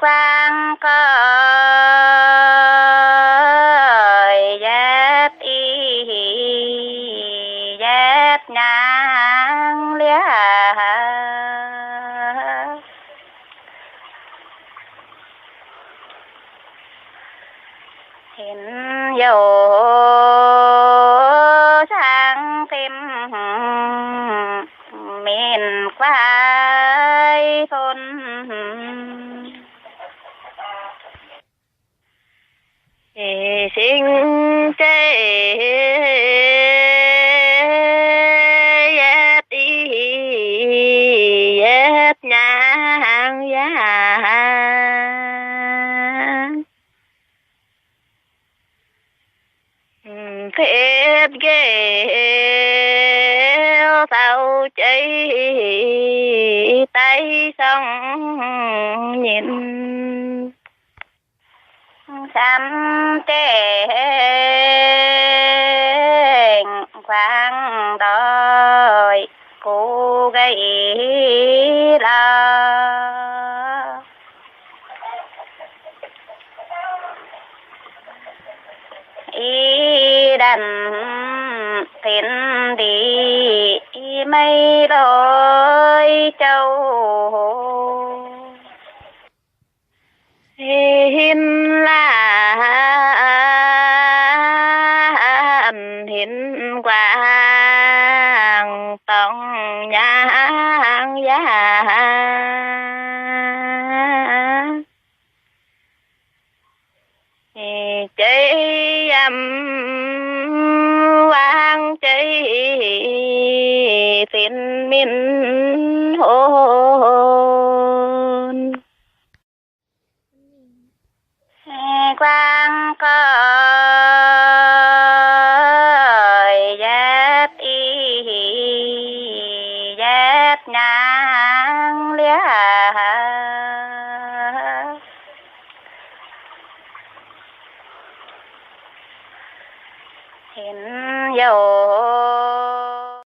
quang cơi dép y dép ngang lia hiện dầu sang tim miền quái thôn sinh chế dép đi dép nhang giá phép ghê sao cháy tay xong nhìn xăm trên khoang đôi cô gầy lo y đành thiên đi mây đôi châu hiên là hiên quang tông nhang giá chơi quang chơi phiền min hồn quang cơi dép y dép ngang lia hiện dầu